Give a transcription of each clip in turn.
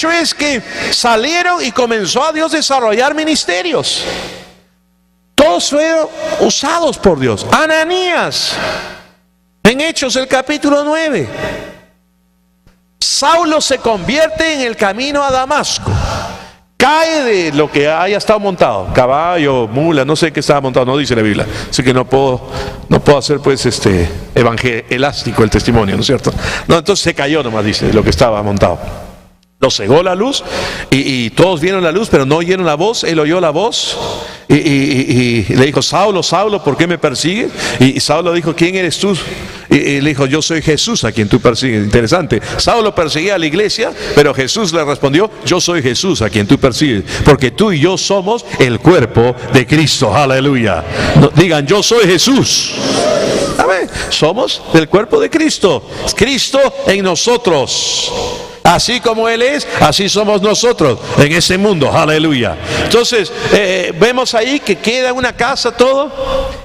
hecho es que salieron y comenzó a Dios a desarrollar ministerios. Todos fueron usados por Dios. Ananías, en Hechos el capítulo 9. Saulo se convierte en el camino a Damasco. Cae de lo que haya estado montado, caballo, mula, no sé qué estaba montado, no dice la Biblia. Así que no puedo hacer pues elástico el testimonio, ¿no es cierto? No, entonces se cayó nomás, dice, lo que estaba montado. Lo cegó la luz y todos vieron la luz, pero no oyeron la voz. Él oyó la voz y le dijo: Saulo, Saulo, ¿por qué me persigues? Y Saulo dijo: ¿quién eres tú? Y le dijo: yo soy Jesús a quien tú persigues. Interesante. Saulo perseguía a la iglesia, pero Jesús le respondió: yo soy Jesús a quien tú persigues, porque tú y yo somos el cuerpo de Cristo. Aleluya. Digan: yo soy Jesús. Amén. Somos del cuerpo de Cristo. Cristo en nosotros. Así como Él es, así somos nosotros en ese mundo. Aleluya. Entonces, vemos ahí que queda en una casa todo.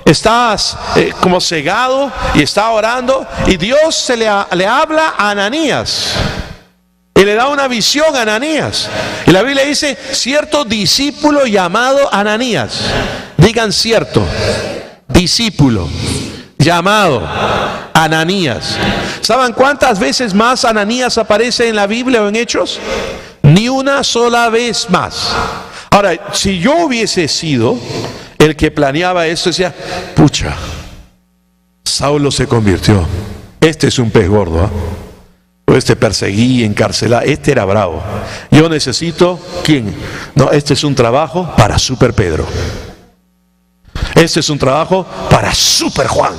Estás como cegado y está orando. Y Dios le habla a Ananías. Y le da una visión a Ananías. Y la Biblia dice: cierto discípulo llamado Ananías. Digan: cierto discípulo llamado Ananías. ¿Saben cuántas veces más Ananías aparece en la Biblia o en Hechos? Ni una sola vez más. Ahora, si yo hubiese sido el que planeaba esto, decía: pucha, Saulo se convirtió. Este es un pez gordo, ¿eh? Este perseguí, encarcelá, este era bravo. Yo necesito, ¿quién? No, este es un trabajo para Super Pedro. Este es un trabajo para Super Juan.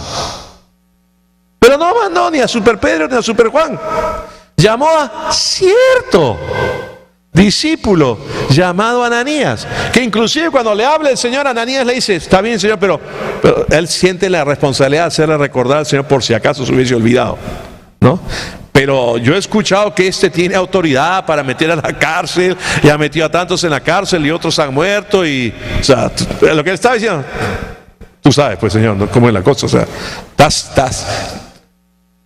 Pero no mandó ni a Super Pedro ni a Super Juan. Llamó a cierto discípulo llamado Ananías, que inclusive cuando le habla el Señor, Ananías le dice: está bien, Señor, pero él siente la responsabilidad de hacerle recordar al Señor por si acaso se hubiese olvidado, ¿no? Pero yo he escuchado que tiene autoridad para meter a la cárcel, y ha metido a tantos en la cárcel y otros han muerto. Y, o sea, lo que él estaba diciendo, tú sabes, pues, Señor, ¿no? Cómo es la cosa. O sea,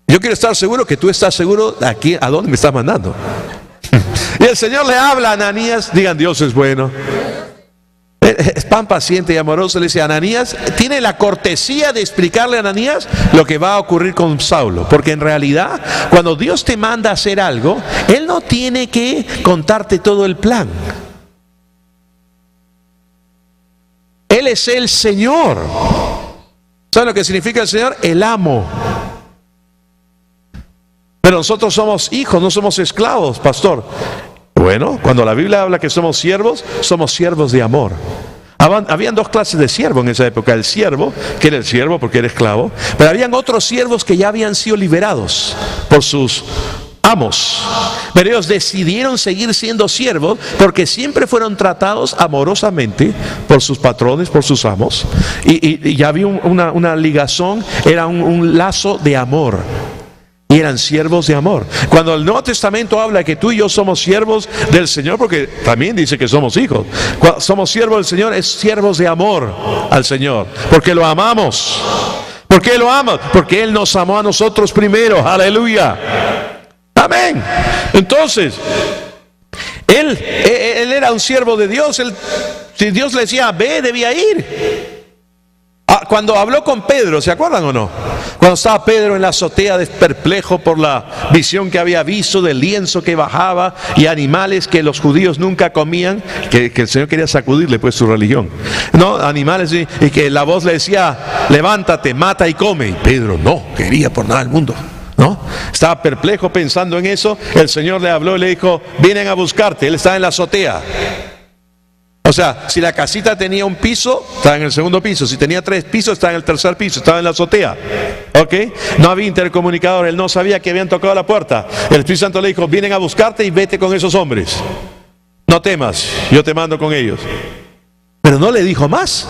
yo quiero estar seguro que tú estás seguro de aquí a dónde me estás mandando. Y el Señor le habla a Ananías. Digan: Dios es bueno. Es pan paciente y amoroso. Le dice: Ananías, tiene la cortesía de explicarle a Ananías lo que va a ocurrir con Saulo. Porque en realidad, cuando Dios te manda a hacer algo, Él no tiene que contarte todo el plan. Él es el Señor. ¿Saben lo que significa el Señor? El amo. Pero nosotros somos hijos, no somos esclavos, pastor. Bueno, cuando la Biblia habla que somos siervos de amor. Habían dos clases de siervo en esa época: el siervo, que era el siervo porque era esclavo, pero habían otros siervos que ya habían sido liberados por sus amos. Pero ellos decidieron seguir siendo siervos porque siempre fueron tratados amorosamente por sus patrones, por sus amos, y ya había una ligazón, era un lazo de amor. Y eran siervos de amor. Cuando el Nuevo Testamento habla que tú y yo somos siervos del Señor, porque también dice que somos hijos, cuando somos siervos del Señor, es siervos de amor al Señor, porque lo amamos. ¿Por qué lo amamos? Porque Él nos amó a nosotros primero. Aleluya. Amén. Entonces, él era un siervo de Dios. Si Dios le decía ve, debía ir. Cuando habló con Pedro, ¿se acuerdan o no? Cuando estaba Pedro en la azotea, perplejo por la visión que había visto del lienzo que bajaba y animales que los judíos nunca comían, que el Señor quería sacudirle pues su religión, no, animales, y que la voz le decía: levántate, mata y come. Y Pedro no quería por nada del mundo, ¿no? Estaba perplejo pensando en eso. El Señor le habló y le dijo: vienen a buscarte. Él estaba en la azotea. O sea, si la casita tenía un piso, estaba en el segundo piso. Si tenía 3 pisos, estaba en el tercer piso. Estaba en la azotea. ¿Ok? No había intercomunicador. Él no sabía que habían tocado la puerta. El Espíritu Santo le dijo: vienen a buscarte y vete con esos hombres. No temas, yo te mando con ellos. Pero no le dijo más.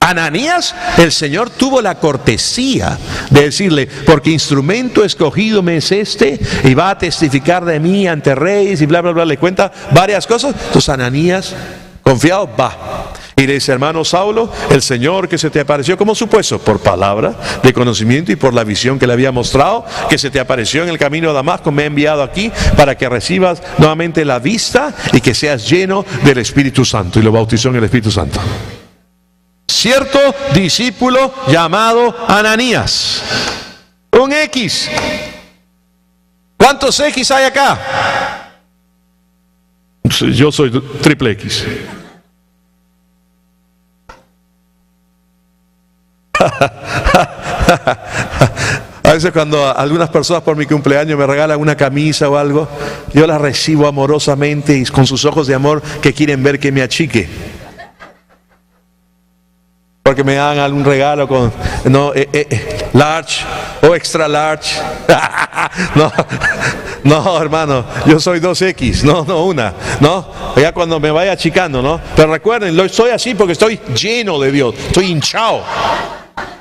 Ananías, el Señor tuvo la cortesía de decirle: porque instrumento escogido me es este, y va a testificar de mí ante reyes y bla bla bla. Le cuenta varias cosas. Entonces Ananías, confiado, va. Y le dice: hermano Saulo, el Señor que se te apareció, ¿cómo supuesto? Por palabra de conocimiento y por la visión que le había mostrado, que se te apareció en el camino a Damasco, me ha enviado aquí para que recibas nuevamente la vista y que seas lleno del Espíritu Santo. Y lo bautizó en el Espíritu Santo. Cierto discípulo llamado Ananías, un X. ¿Cuántos X hay acá? Yo soy triple X. A veces cuando algunas personas por mi cumpleaños me regalan una camisa o algo, yo la recibo amorosamente y con sus ojos de amor que quieren ver que me achique. Porque me dan algún regalo con large o extra large. No, hermano, yo soy 2X, no una, ¿no? Ya cuando me vaya achicando, ¿no? Pero recuerden, estoy así porque estoy lleno de Dios, estoy hinchado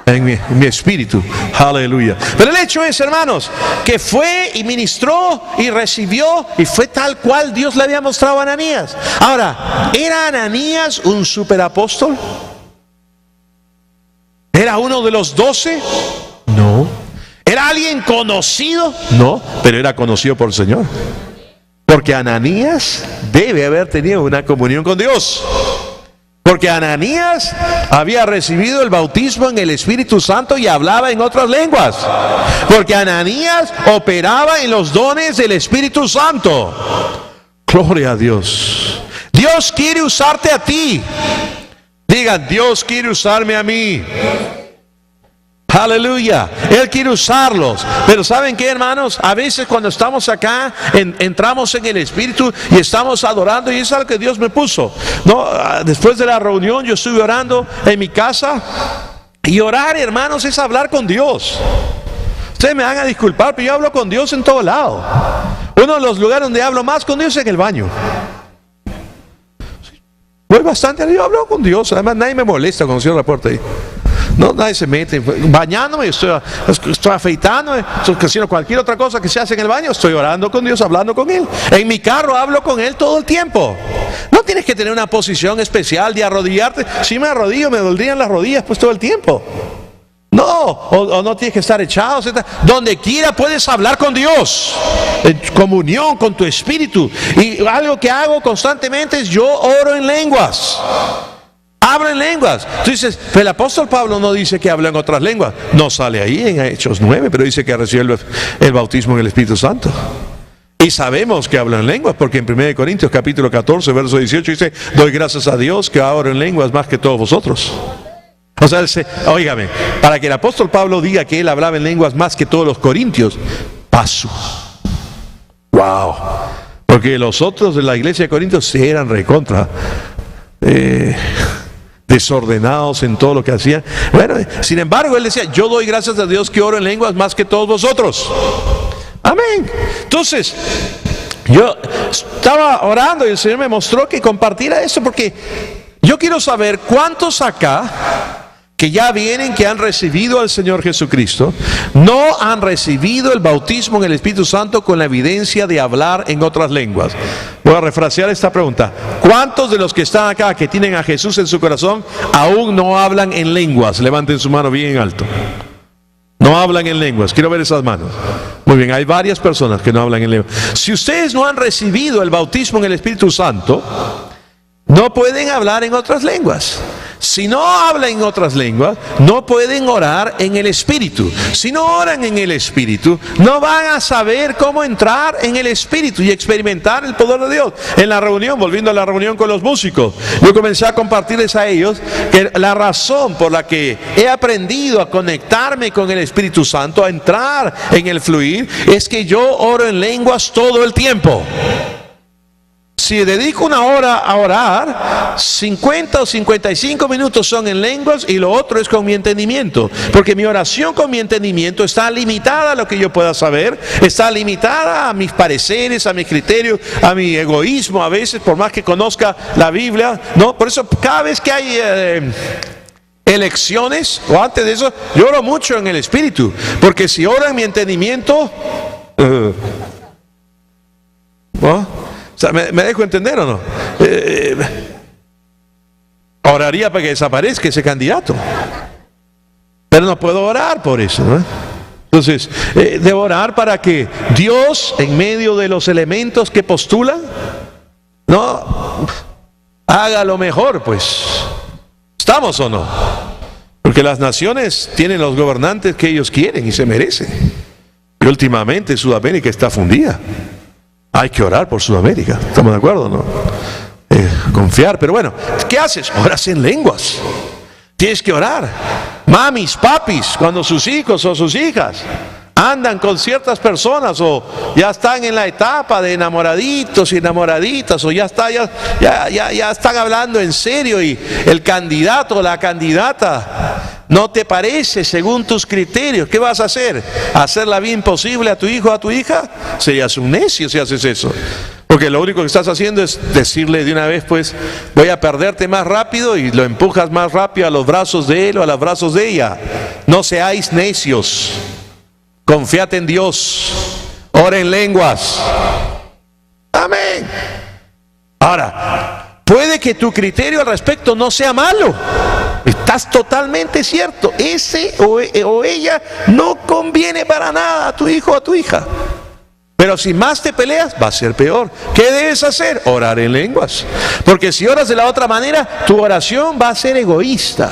en mi espíritu. Aleluya. Pero el hecho es, hermanos, que fue y ministró y recibió y fue tal cual Dios le había mostrado a Ananías. Ahora, ¿era Ananías un superapóstol? ¿Era uno de los 12? No. ¿Era alguien conocido? No, pero era conocido por el Señor. Porque Ananías debe haber tenido una comunión con Dios. Porque Ananías había recibido el bautismo en el Espíritu Santo y hablaba en otras lenguas. Porque Ananías operaba en los dones del Espíritu Santo. Gloria a Dios. Dios quiere usarte a ti. Digan: Dios quiere usarme a mí. Aleluya. Él quiere usarlos. Pero ¿saben qué, hermanos? A veces cuando estamos acá, entramos en el Espíritu y estamos adorando, y es algo que Dios me puso, ¿no? Después de la reunión yo estuve orando en mi casa. Y orar, hermanos, es hablar con Dios. Ustedes me van a disculpar, pero yo hablo con Dios en todo lado. Uno de los lugares donde hablo más con Dios es en el baño. Voy bastante, yo hablo con Dios. Además nadie me molesta cuando cierro la puerta ahí. No, nadie se mete. Bañándome, estoy afeitando, estoy haciendo cualquier otra cosa que se hace en el baño. Estoy orando con Dios, hablando con Él. En mi carro hablo con Él todo el tiempo. No tienes que tener una posición especial de arrodillarte. Si me arrodillo, me dolerían las rodillas pues todo el tiempo. No, o no tienes que estar echado, etc. Donde quiera puedes hablar con Dios, en comunión con tu espíritu. Y algo que hago constantemente es yo oro en lenguas. Hablo en lenguas. Tú dices, pero el apóstol Pablo no dice que habla en otras lenguas. No sale ahí en Hechos 9, pero dice que recibió el bautismo en el Espíritu Santo. Y sabemos que habla en lenguas, porque en 1 Corintios capítulo 14, verso 18 dice: doy gracias a Dios que oro en lenguas más que todos vosotros. O sea, óigame, para que el apóstol Pablo diga que él hablaba en lenguas más que todos los corintios, paso. Wow. Porque los otros de la iglesia de Corintios sí eran recontra desordenados en todo lo que hacían. Bueno, sin embargo, él decía: yo doy gracias a Dios que oro en lenguas más que todos vosotros. Amén. Entonces, yo estaba orando y el Señor me mostró que compartiera eso, porque yo quiero saber cuántos acá que ya vienen, que han recibido al Señor Jesucristo, no han recibido el bautismo en el Espíritu Santo con la evidencia de hablar en otras lenguas. Voy a refrasear esta pregunta: ¿cuántos de los que están acá, que tienen a Jesús en su corazón, aún no hablan en lenguas? Levanten su mano bien alto. No hablan en lenguas. Quiero ver esas manos. Muy bien, hay varias personas que no hablan en lenguas. Si ustedes no han recibido el bautismo en el Espíritu Santo, no pueden hablar en otras lenguas. Si no hablan en otras lenguas, no pueden orar en el Espíritu. Si no oran en el Espíritu, no van a saber cómo entrar en el Espíritu y experimentar el poder de Dios. En la reunión, volviendo a la reunión con los músicos, yo comencé a compartirles a ellos que la razón por la que he aprendido a conectarme con el Espíritu Santo, a entrar en el fluir, es que yo oro en lenguas todo el tiempo. Si dedico una hora a orar, 50 o 55 minutos son en lenguas y lo otro es con mi entendimiento. Porque mi oración con mi entendimiento está limitada a lo que yo pueda saber, está limitada a mis pareceres, a mis criterios, a mi egoísmo a veces, por más que conozca la Biblia, ¿no? Por eso cada vez que hay elecciones o antes de eso, yo oro mucho en el Espíritu. Porque si oro en mi entendimiento, ¿no? O sea, ¿me dejo entender o no? Oraría para que desaparezca ese candidato. Pero no puedo orar por eso, ¿no? Entonces, debo orar para que Dios, en medio de los elementos que postula, no haga lo mejor, pues. ¿Estamos o no? Porque las naciones tienen los gobernantes que ellos quieren y se merecen. Y últimamente Sudamérica está fundida. Hay que orar por Sudamérica. ¿Estamos de acuerdo o no? Confiar. Pero bueno, ¿qué haces? Oras en lenguas. Tienes que orar. Mamis, papis, cuando sus hijos o sus hijas andan con ciertas personas o ya están en la etapa de enamoraditos y enamoraditas o ya están hablando en serio y el candidato o la candidata no te parece según tus criterios, ¿qué vas a hacer? ¿Hacer la vida imposible a tu hijo o a tu hija? Serías un necio si haces eso. Porque lo único que estás haciendo es decirle de una vez, pues, voy a perderte más rápido y lo empujas más rápido a los brazos de él o a los brazos de ella. No seáis necios. Confiad en Dios. Ora en lenguas. Amén. Ahora, puede que tu criterio al respecto no sea malo. Estás totalmente cierto. Ese o ella no conviene para nada a tu hijo o a tu hija. Pero si más te peleas, va a ser peor. ¿Qué debes hacer? Orar en lenguas. Porque si oras de la otra manera, tu oración va a ser egoísta.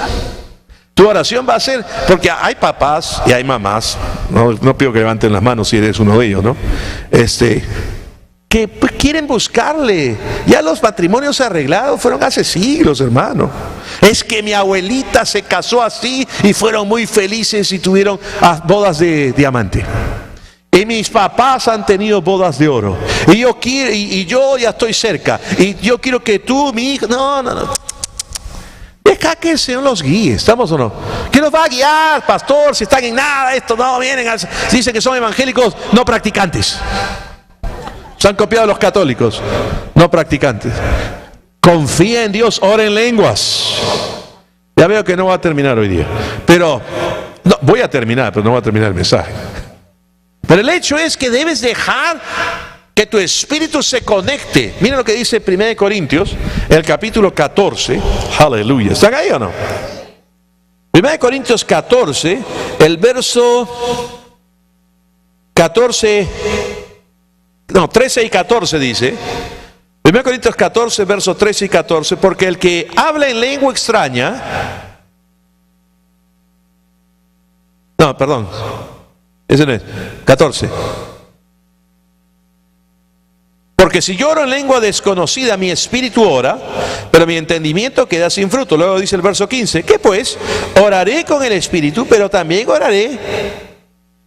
Tu oración va a ser, porque hay papás y hay mamás, no pido que levanten las manos si eres uno de ellos, ¿no? Que pues, quieren buscarle. Ya los matrimonios arreglados fueron hace siglos, hermano. Es que mi abuelita se casó así y fueron muy felices y tuvieron bodas de diamante. Y mis papás han tenido bodas de oro. Y yo quiero, y yo ya estoy cerca. Y yo quiero que tú, mi hijo. No. Deja que el Señor los guíe. ¿Estamos o no? ¿Quién los va a guiar, pastor? Si están en nada, esto no vienen. Dicen que son evangélicos no practicantes. Se han copiado a los católicos no practicantes. Confía en Dios, ora en lenguas. Ya veo que no va a terminar hoy día. Pero, no, voy a terminar, pero no voy a terminar el mensaje. Pero el hecho es que debes dejar que tu espíritu se conecte. Miren lo que dice 1 Corintios, el capítulo 14. Aleluya. ¿Están ahí o no? 1 Corintios 14, el verso 14, no, 13 y 14 dice. 1 Corintios 14, verso 13 y 14. Porque el que habla en lengua extraña. No, perdón. Ese no es. 14. Porque si yo oro en lengua desconocida, mi espíritu ora, pero mi entendimiento queda sin fruto. Luego dice el verso 15, ¿qué pues? Oraré con el espíritu, pero también oraré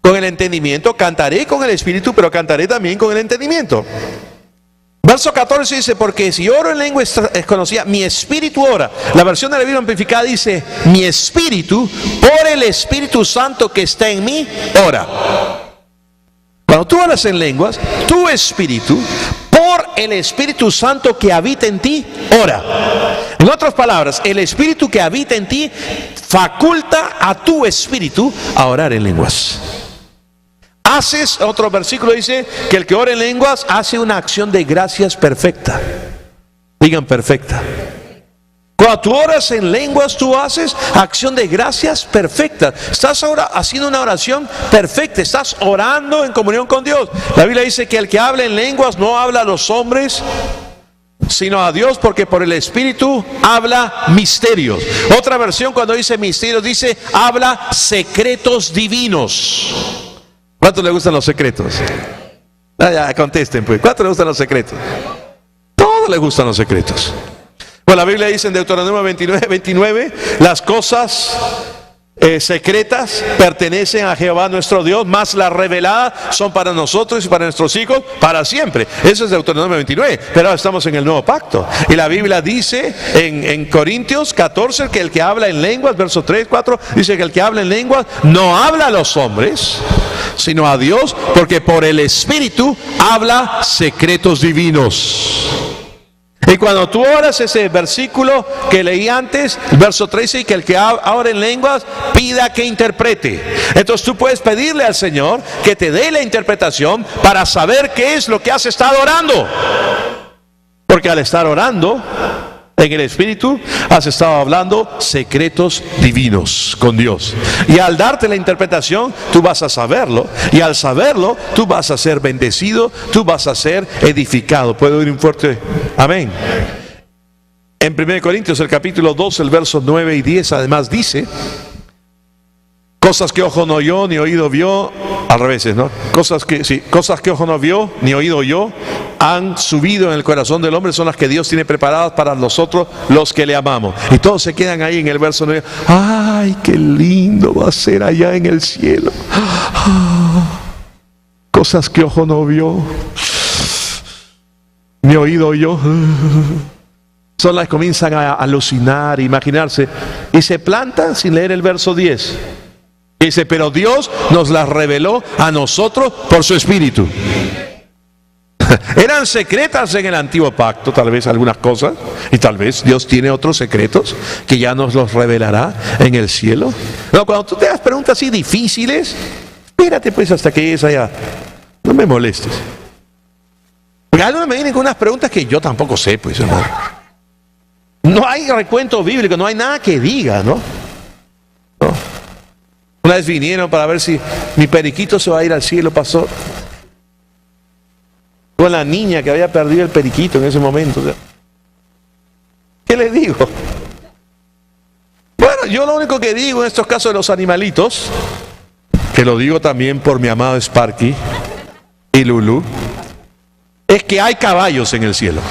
con el entendimiento. Cantaré con el espíritu, pero cantaré también con el entendimiento. Verso 14 dice, porque si oro en lengua desconocida, mi espíritu ora. La versión de la Biblia amplificada dice, mi espíritu, por el Espíritu Santo que está en mí, ora. Cuando tú oras en lenguas, tu espíritu, por el Espíritu Santo que habita en ti, ora. En otras palabras, el espíritu que habita en ti faculta a tu espíritu a orar en lenguas. Haces, otro versículo dice, que el que ora en lenguas hace una acción de gracias perfecta. Digan perfecta. Cuando tú oras en lenguas, tú haces acción de gracias perfecta. Estás ahora haciendo una oración perfecta. Estás orando en comunión con Dios. La Biblia dice que el que habla en lenguas no habla a los hombres, sino a Dios, porque por el Espíritu habla misterios. Otra versión, cuando dice misterios, dice habla secretos divinos. ¿Cuántos le gustan los secretos? Ya, contesten pues. ¿Cuántos le gustan los secretos? Todos les gustan los secretos. Pues la Biblia dice en Deuteronomio 29, las cosas secretas pertenecen a Jehová nuestro Dios, más las reveladas son para nosotros y para nuestros hijos para siempre. Eso es Deuteronomio 29, pero ahora estamos en el nuevo pacto. Y la Biblia dice en Corintios 14 que el que habla en lenguas, verso 3, 4, dice que el que habla en lenguas no habla a los hombres, sino a Dios, porque por el Espíritu habla secretos divinos. Y cuando tú oras ese versículo que leí antes, el verso 13, y que el que ora en lenguas pida que interprete. Entonces tú puedes pedirle al Señor que te dé la interpretación para saber qué es lo que has estado orando. Porque al estar orando, En el Espíritu has estado hablando secretos divinos con Dios. Y al darte la interpretación, tú vas a saberlo. Y al saberlo, tú vas a ser bendecido, tú vas a ser edificado. ¿Puedo oír un fuerte amén? En 1 Corintios, el capítulo 2, el verso 9 y 10, además dice: cosas que ojo no oyó, ni oído vio, al revés, ¿no? Cosas que ojo no vio, ni oído oyó, han subido en el corazón del hombre, son las que Dios tiene preparadas para nosotros, los que le amamos. Y todos se quedan ahí en el verso 9. ¡Ay, qué lindo va a ser allá en el cielo! Cosas que ojo no vio, ni oído oyó. Son las que comienzan a alucinar, imaginarse, y se plantan sin leer el verso 10. Dice: pero Dios nos las reveló a nosotros por su Espíritu. Eran secretas en el antiguo pacto, tal vez algunas cosas, y tal vez Dios tiene otros secretos que ya nos los revelará en el cielo. No, cuando tú te das preguntas así difíciles, espérate pues hasta que llegues allá. No me molestes. Porque algunos me vienen con unas preguntas que yo tampoco sé, pues, hermano. No hay recuento bíblico, no hay nada que diga, ¿no? Una vez vinieron para ver si mi periquito se va a ir al cielo, pastor. Con la niña que había perdido el periquito en ese momento. ¿Qué les digo? Bueno, yo lo único que digo en estos casos de los animalitos, que lo digo también por mi amado Sparky y Lulu, es que hay caballos en el cielo.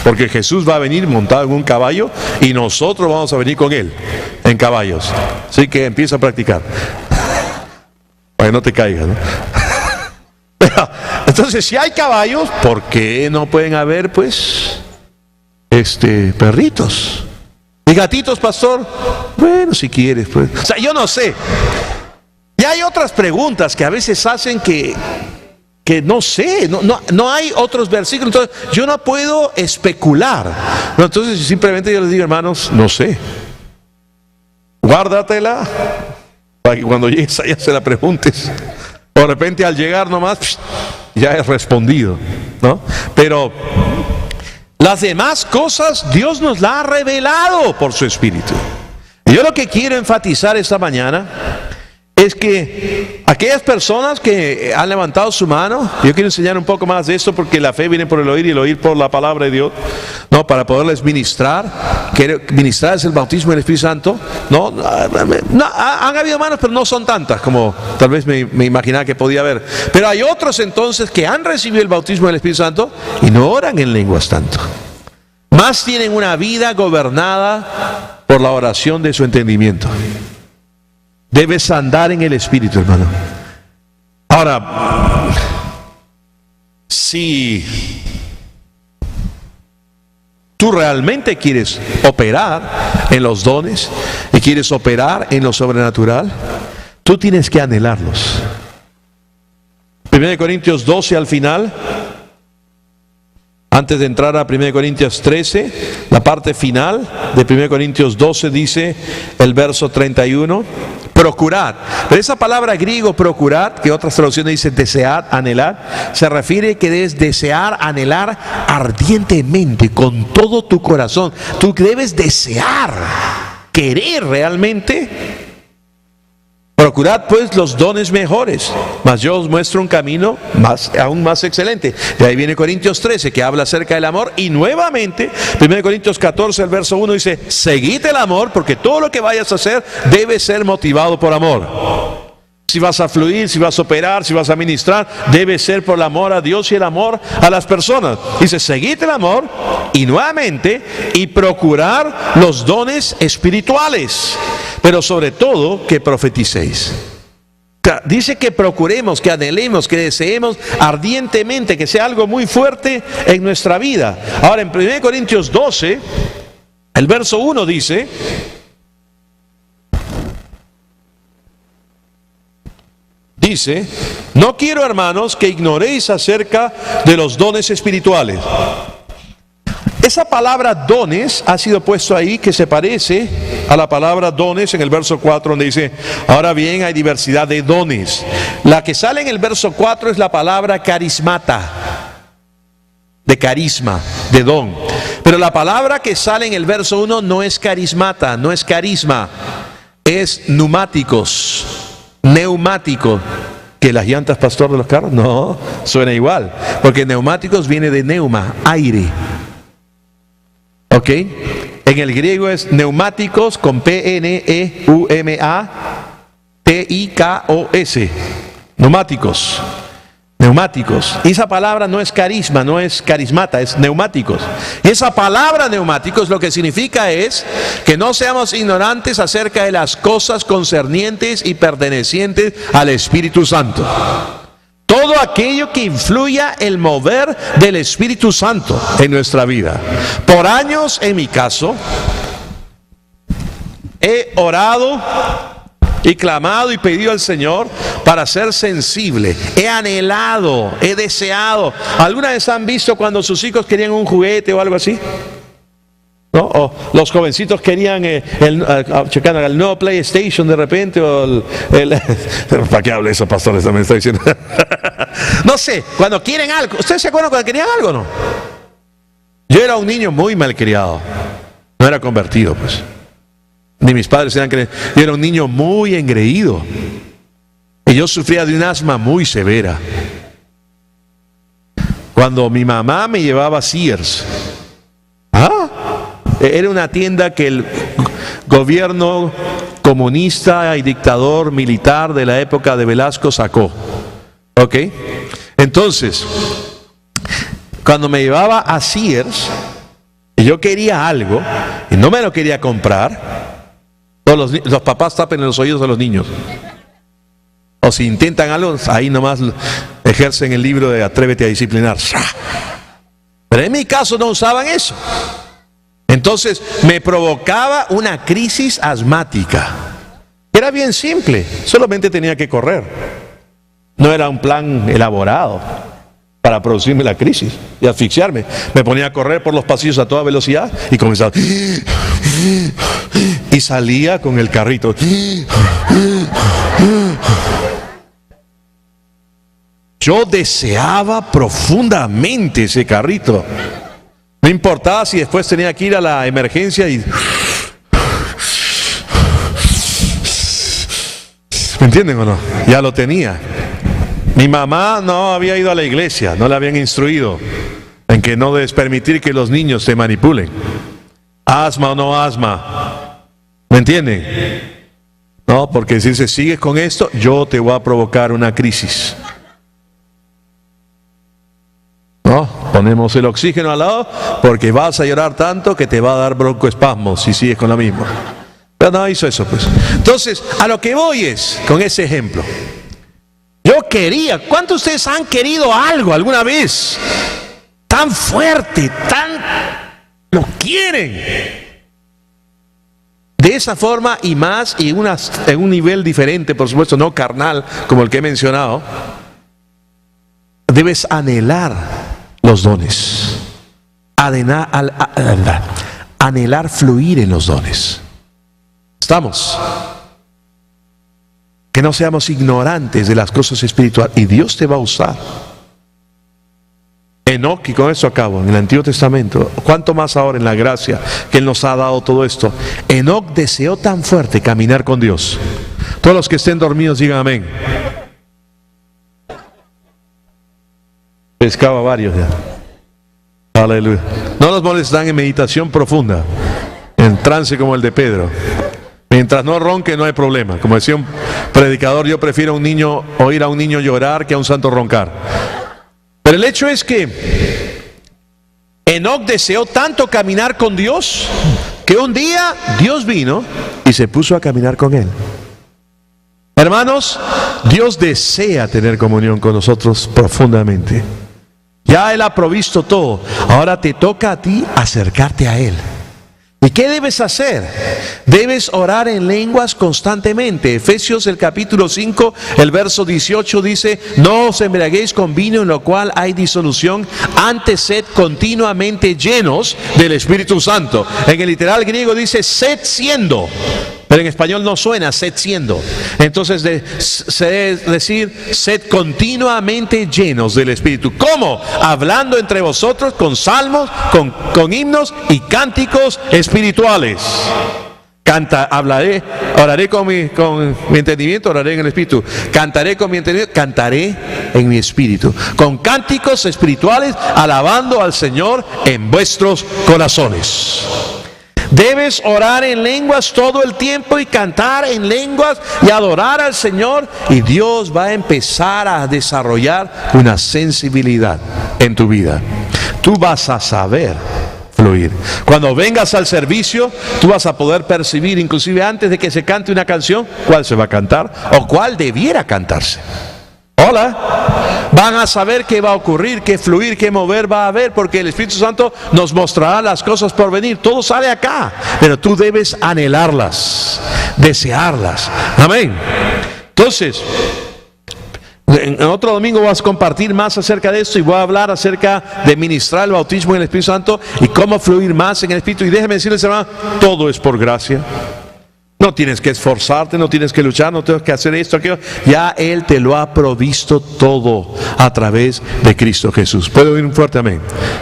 Porque Jesús va a venir montado en un caballo y nosotros vamos a venir con Él en caballos. Así que empieza a practicar. Para que no te caigas, ¿no? Pero, entonces, si hay caballos, ¿por qué no pueden haber, pues, perritos? ¿Y gatitos, pastor? Bueno, si quieres, pues. O sea, yo no sé. Y hay otras preguntas que a veces hacen que no sé, no hay otros versículos, entonces yo no puedo especular. No, entonces simplemente yo les digo: hermanos, no sé. Guárdatela para que cuando llegues allá se la preguntes. O de repente al llegar nomás, ya he respondido, ¿no? Pero las demás cosas Dios nos las ha revelado por su Espíritu. Y yo lo que quiero enfatizar esta mañana es que aquellas personas que han levantado su mano, yo quiero enseñar un poco más de esto, porque la fe viene por el oír y el oír por la palabra de Dios, ¿no? Para poderles ministrar. Ministrar es el bautismo del Espíritu Santo, ¿no? Han habido manos, pero no son tantas como tal vez me imaginaba que podía haber. Pero hay otros entonces que han recibido el bautismo del Espíritu Santo y no oran en lenguas tanto. Más tienen una vida gobernada por la oración de su entendimiento. Debes andar en el Espíritu, hermano. Ahora, si tú realmente quieres operar en los dones y quieres operar en lo sobrenatural, tú tienes que anhelarlos. 1 Corintios 12 al final, antes de entrar a 1 Corintios 13, la parte final de 1 Corintios 12 dice el verso 31, procurar. Pero esa palabra griego procurar, que otras traducciones dicen desear, anhelar, se refiere que debes desear, anhelar ardientemente, con todo tu corazón. Tú debes desear, querer realmente. Procurad pues los dones mejores, mas yo os muestro un camino aún más excelente. De ahí viene Corintios 13, que habla acerca del amor, y nuevamente 1 Corintios 14, el verso 1 dice: seguid el amor, porque todo lo que vayas a hacer debe ser motivado por amor. Si vas a fluir, si vas a operar, si vas a ministrar, debe ser por el amor a Dios y el amor a las personas. Dice: seguid el amor, y nuevamente, y procurar los dones espirituales, pero sobre todo que profeticéis. O sea, dice que procuremos, que anhelemos, que deseemos ardientemente, que sea algo muy fuerte en nuestra vida. Ahora, en 1 Corintios 12, el verso 1 dice: no quiero, hermanos, que ignoréis acerca de los dones espirituales. Esa palabra dones ha sido puesto ahí, que se parece a la palabra dones en el verso 4, donde dice: ahora bien, hay diversidad de dones. La que sale en el verso 4 es la palabra carismata, de carisma, de don. Pero la palabra que sale en el verso 1 no es carismata, no es carisma, es neumáticos, neumático. ¿Que las llantas, pastor, de los carros? No, suena igual, porque neumáticos viene de neuma, aire. ¿Ok? En el griego es neumáticos con P-N-E-U-M-A-T-I-K-O-S. Neumáticos. Neumáticos. Y esa palabra no es carisma, no es carismata, es neumáticos. Y esa palabra neumáticos lo que significa es que no seamos ignorantes acerca de las cosas concernientes y pertenecientes al Espíritu Santo. Todo aquello que influya el mover del Espíritu Santo en nuestra vida. Por años, en mi caso, he orado y clamado y pedido al Señor para ser sensible. He anhelado, he deseado. ¿Alguna vez han visto cuando sus hijos querían un juguete o algo así? ¿No? O los jovencitos querían checando el nuevo PlayStation de repente, o ¿para qué habla eso, pastores? También está diciendo. No sé, cuando quieren algo. ¿Ustedes se acuerdan cuando querían algo o no? Yo era un niño muy malcriado. No era convertido, pues. Ni mis padres eran creyentes. Yo era un niño muy engreído. Y yo sufría de un asma muy severa. Cuando mi mamá me llevaba a Sears, era una tienda que el gobierno comunista y dictador militar de la época de Velasco sacó. ¿Ok? Entonces, cuando me llevaba a Sears y yo quería algo y no me lo quería comprar, los papás tapen los oídos a los niños. O si intentan algo, ahí nomás ejercen el libro de Atrévete a disciplinar. Pero en mi caso no usaban eso. Entonces me provocaba una crisis asmática. Era bien simple, solamente tenía que correr. No era un plan elaborado para producirme la crisis y asfixiarme. Me ponía a correr por los pasillos a toda velocidad y comenzaba. Y salía con el carrito. Yo deseaba profundamente ese carrito. No importaba si después tenía que ir a la emergencia y... ¿Me entienden o no? Ya lo tenía. Mi mamá no había ido a la iglesia, no le habían instruido en que no debes permitir que los niños te manipulen. Asma o no asma. ¿Me entienden? No, porque si se sigues con esto, yo te voy a provocar una crisis. No, ponemos el oxígeno al lado porque vas a llorar tanto que te va a dar broncoespasmos si sigues con lo mismo. Pero no hizo eso, pues. Entonces, a lo que voy es con ese ejemplo. Yo quería, ¿cuántos de ustedes han querido algo alguna vez? Tan fuerte, lo quieren. De esa forma y más, y en un nivel diferente, por supuesto, no carnal, como el que he mencionado, debes anhelar los dones. Anhelar fluir en los dones. ¿Estamos? Que no seamos ignorantes de las cosas espirituales. Y Dios te va a usar. Enoc, y con eso acabo, en el Antiguo Testamento, cuánto más ahora en la gracia que Él nos ha dado todo esto. Enoc deseó tan fuerte caminar con Dios. Todos los que estén dormidos digan amén. Pescaba varios ya. Aleluya. No los molestan en meditación profunda, en trance como el de Pedro. Mientras no ronque no hay problema. Como decía un predicador, yo prefiero oír a un niño llorar que a un santo roncar. Pero el hecho es que Enoc deseó tanto caminar con Dios que un día Dios vino y se puso a caminar con él. Hermanos, Dios desea tener comunión con nosotros profundamente. Ya Él ha provisto todo. Ahora te toca a ti acercarte a Él. ¿Y qué debes hacer? Debes orar en lenguas constantemente. Efesios el capítulo 5, el verso 18 dice: no os embriaguéis con vino en lo cual hay disolución, antes sed continuamente llenos del Espíritu Santo. En el literal griego dice: sed siendo Pero en español no suena sed siendo. Entonces decir sed continuamente llenos del Espíritu. ¿Cómo? Hablando entre vosotros con salmos, con himnos y cánticos espirituales. Oraré con mi entendimiento, oraré en el Espíritu. Cantaré con mi entendimiento, cantaré en mi Espíritu. Con cánticos espirituales, alabando al Señor en vuestros corazones. Debes orar en lenguas todo el tiempo y cantar en lenguas y adorar al Señor, y Dios va a empezar a desarrollar una sensibilidad en tu vida. Tú vas a saber fluir. Cuando vengas al servicio, tú vas a poder percibir, inclusive antes de que se cante una canción, cuál se va a cantar o cuál debiera cantarse. Hola. Van a saber qué va a ocurrir, qué fluir, qué mover va a haber, porque el Espíritu Santo nos mostrará las cosas por venir. Todo sale acá, pero tú debes anhelarlas, desearlas. Amén. Entonces, en otro domingo vas a compartir más acerca de esto y voy a hablar acerca de ministrar el bautismo en el Espíritu Santo y cómo fluir más en el Espíritu. Y déjeme decirles, hermano, todo es por gracia. No tienes que esforzarte, no tienes que luchar, no tienes que hacer esto, aquello. Ya Él te lo ha provisto todo a través de Cristo Jesús. ¿Puedo oír un fuerte amén?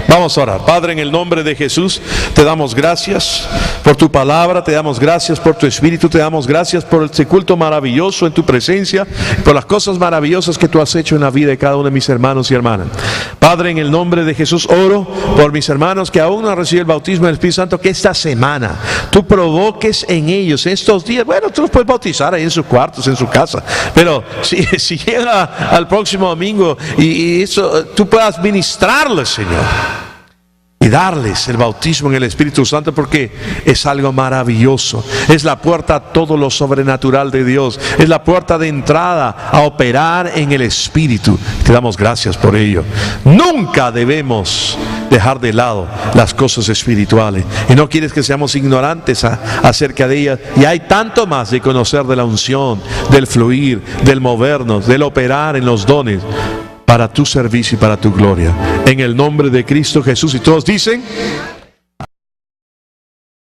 Vamos a orar. Padre, en el nombre de Jesús, te damos gracias por tu palabra, te damos gracias por tu Espíritu, te damos gracias por este culto maravilloso en tu presencia, por las cosas maravillosas que tú has hecho en la vida de cada uno de mis hermanos y hermanas. Padre, en el nombre de Jesús, oro por mis hermanos que aún no han recibido el bautismo del Espíritu Santo, que esta semana tú provoques en ellos estos días. Bueno, tú los puedes bautizar ahí en sus cuartos, en su casa, pero si llega al próximo domingo y eso, tú puedas ministrarles, Señor, y darles el bautismo en el Espíritu Santo, porque es algo maravilloso. Es la puerta a todo lo sobrenatural de Dios. Es la puerta de entrada a operar en el Espíritu. Te damos gracias por ello. Nunca debemos dejar de lado las cosas espirituales, y no quieres que seamos ignorantes acerca de ellas. Y hay tanto más de conocer de la unción, del fluir, del movernos, del operar en los dones, para tu servicio y para tu gloria. En el nombre de Cristo Jesús. Y todos dicen...